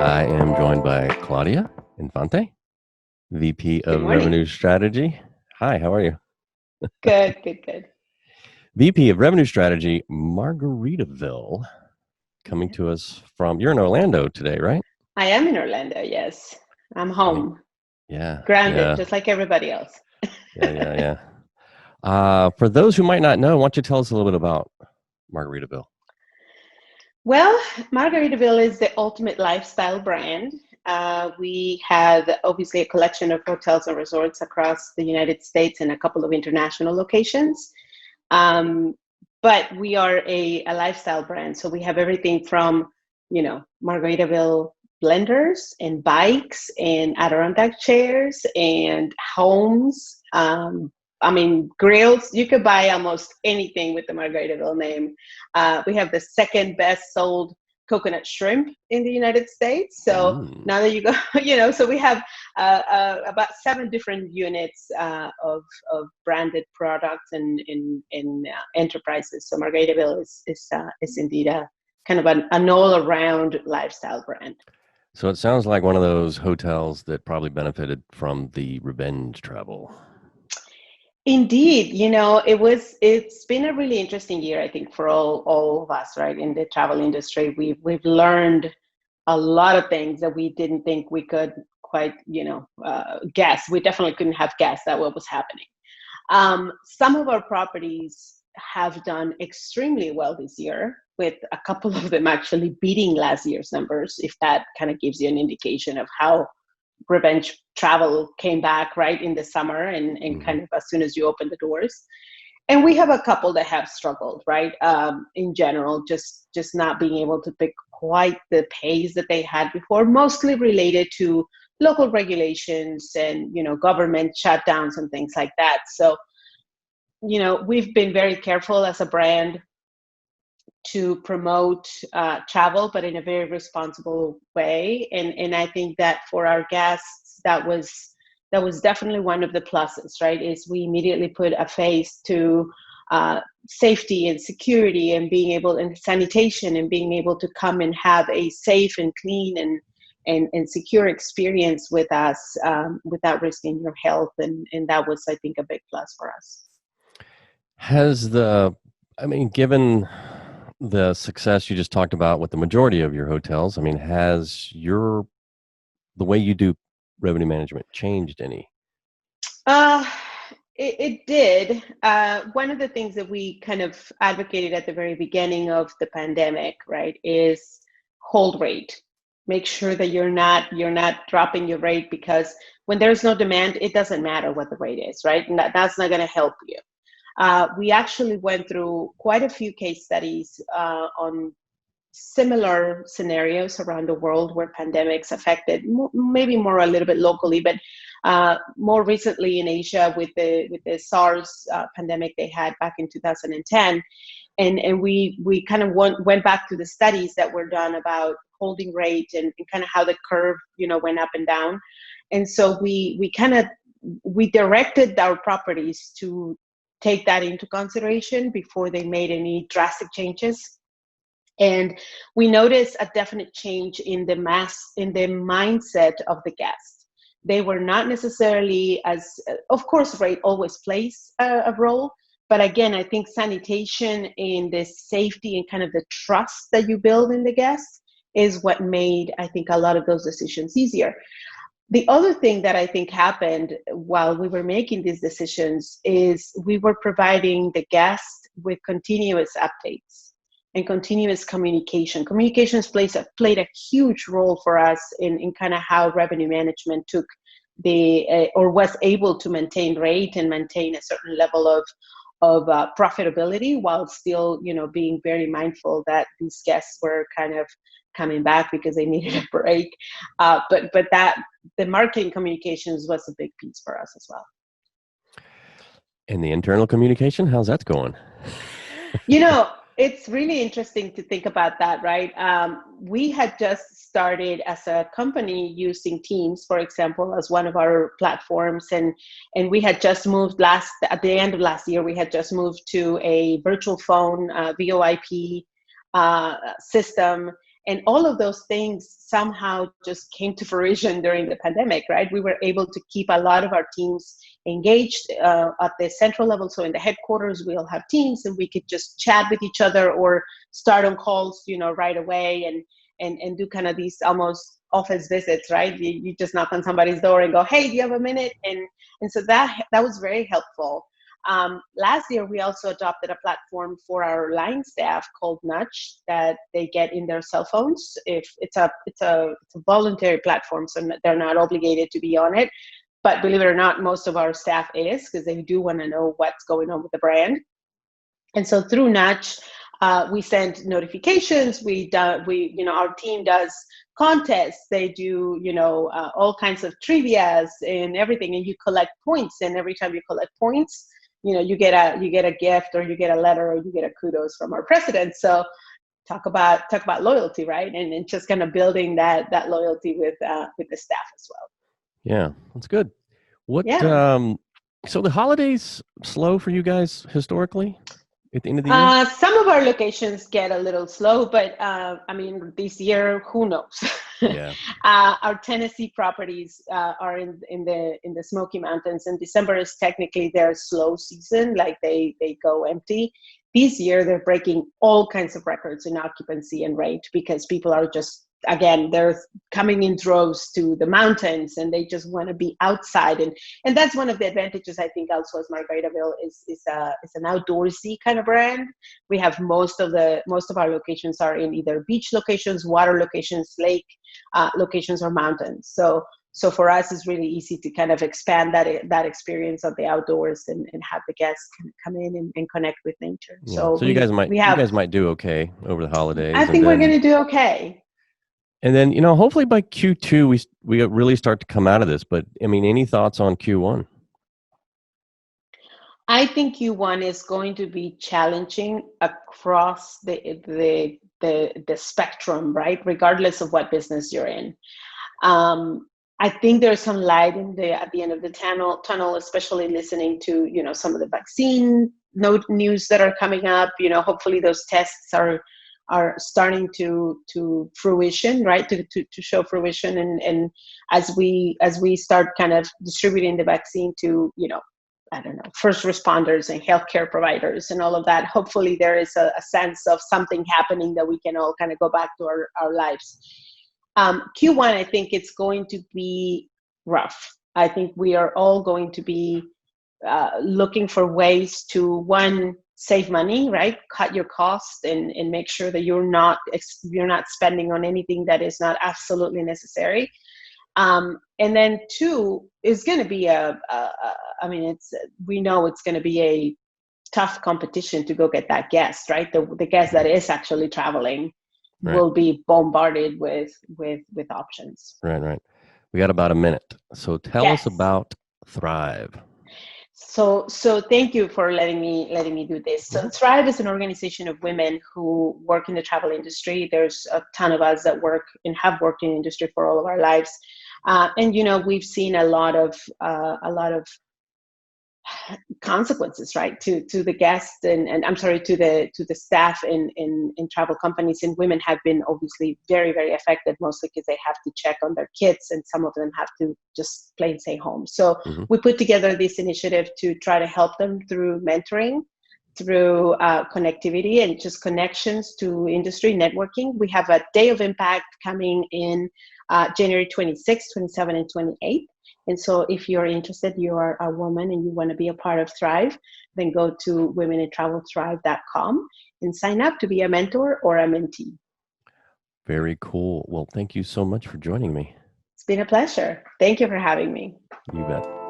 I am joined by Claudia Infante, VP Good of morning. Revenue Strategy. Hi, how are you? Good, good, good. VP of Revenue Strategy, Margaritaville, coming to us from, you're in Orlando today, right? I am in Orlando, yes. I'm And home, yeah, grounded, yeah, just like everybody else. yeah. For those who might not know, why don't you tell us a little bit about Margaritaville? Well, Margaritaville is the ultimate lifestyle brand. We have obviously a collection of hotels and resorts across the United States and a couple of international locations. Um, but we are a lifestyle brand. So we have everything from, Margaritaville blenders and bikes and Adirondack chairs and homes. Grills. You could buy almost anything with the Margaritaville name. We have the second best sold coconut shrimp in the United States. So now that you go, so we have about 7 different units of branded products and in enterprises. So Margaritaville is indeed a kind of an all-around lifestyle brand. So it sounds like one of those hotels that probably benefited from the revenge travel. Indeed, it's been a really interesting year, I think, for all of us, right? In the travel industry, we've learned a lot of things that we didn't think we could quite, guess. We definitely couldn't have guessed that what was happening. Some of our properties have done extremely well this year, with a couple of them actually beating last year's numbers, if that kind of gives you an indication of how revenge travel came back right in the summer and kind of as soon as you open the doors. And we have a couple that have struggled, right? In general, just not being able to pick quite the pace that they had before, mostly related to local regulations and, government shutdowns and things like that. So, we've been very careful as a brand to promote travel, but in a very responsible way. And I think that for our guests, that was definitely one of the pluses, right? Is we immediately put a face to safety and security and being able, and sanitation, and being able to come and have a safe and clean and secure experience with us without risking your health. And that was, I think, a big plus for us. Given the success you just talked about with the majority of your hotels, has the way you do revenue management changed any? It did. One of the things that we kind of advocated at the very beginning of the pandemic, right, is hold rate. Make sure that you're not dropping your rate, because when there's no demand, it doesn't matter what the rate is, right? And that's not going to help you. We actually went through quite a few case studies on similar scenarios around the world where pandemics affected, maybe more a little bit locally, but more recently in Asia with the SARS pandemic they had back in 2010. And we kind of went back to the studies that were done about holding rate and kind of how the curve, went up and down. And so we directed our properties to take that into consideration before they made any drastic changes. And we noticed a definite change in the mindset of the guests. They were not necessarily of course, rate always plays a role, but again, I think sanitation and the safety and kind of the trust that you build in the guests is what made, I think, a lot of those decisions easier. The other thing that I think happened while we were making these decisions is we were providing the guests with continuous updates and continuous communication. Communications played a huge role for us in kind of how revenue management took or was able to maintain rate and maintain a certain level of profitability, while still, being very mindful that these guests were kind of coming back because they needed a break. But that the marketing communications was a big piece for us as well. And the internal communication, how's that going? It's really interesting to think about that, right? We had just started as a company using Teams, for example, as one of our platforms. And we had just moved at the end of last year, we had just moved to a virtual phone, VoIP system. And all of those things somehow just came to fruition during the pandemic, right? We were able to keep a lot of our teams engaged at the central level. So in the headquarters, we all have teams and we could just chat with each other or start on calls, right away and do kind of these almost office visits, right? You just knock on somebody's door and go, hey, do you have a minute? And so that was very helpful. Last year, we also adopted a platform for our line staff called Nudge that they get in their cell phones. If it's a voluntary platform, so they're not obligated to be on it. But believe it or not, most of our staff is, because they do want to know what's going on with the brand. And so through Nudge, we send notifications. Our team does contests. They do, all kinds of trivias and everything, and you collect points. And every time you collect points, you get a gift, or you get a letter, or you get a kudos from our president. So talk about loyalty, right? And just kind of building that loyalty with the staff as well. Yeah, that's good. What? Yeah. So the holidays slow for you guys historically at the end of the year? Some of our locations get a little slow, but this year, who knows? Yeah. Our Tennessee properties are in the Smoky Mountains, and December is technically their slow season. Like they go empty. This year, they're breaking all kinds of records in occupancy and rate because people are just, again, they're coming in droves to the mountains and they just want to be outside. And that's one of the advantages, I think, also as Margaritaville is an outdoorsy kind of brand. We have most of our locations are in either beach locations, water locations, lake locations, or mountains. So for us, it's really easy to kind of expand that experience of the outdoors and have the guests come in and connect with nature. Yeah. So you guys might do okay over the holidays. I think we're going to do okay. And then, hopefully by Q2, we really start to come out of this. But any thoughts on Q1? I think Q1 is going to be challenging across the spectrum, right? Regardless of what business you're in. I think there's some light at the end of the tunnel, especially listening to, some of the vaccine news that are coming up. Hopefully those tests are starting to fruition, right? To show fruition. And as we start kind of distributing the vaccine to, I don't know, first responders and healthcare providers and all of that, hopefully there is a sense of something happening that we can all kind of go back to our lives. Q1, I think it's going to be rough. I think we are all going to be looking for ways to, one, save money, right? Cut your costs and make sure that you're not spending on anything that is not absolutely necessary. And then two, is going to be we know it's going to be a tough competition to go get that guest, right? The guest that is actually traveling. Right. Will be bombarded with options. Right. We got about a minute. So tell us about Thrive. So thank you for letting me do this. So Thrive is an organization of women who work in the travel industry. There's a ton of us that work and have worked in the industry for all of our lives. And we've seen a lot of consequences, right, to the guests and I'm sorry, to the staff in travel companies, and women have been obviously very, very affected, mostly because they have to check on their kids and some of them have to just plain stay home. So we put together this initiative to try to help them through mentoring, through connectivity and just connections to industry networking. We have a Day of Impact coming in January 26th, 27th, and 28th. And so if you're interested, you are a woman and you want to be a part of Thrive, then go to womenintravelthrive.com and sign up to be a mentor or a mentee. Very cool. Well, thank you so much for joining me. It's been a pleasure. Thank you for having me. You bet.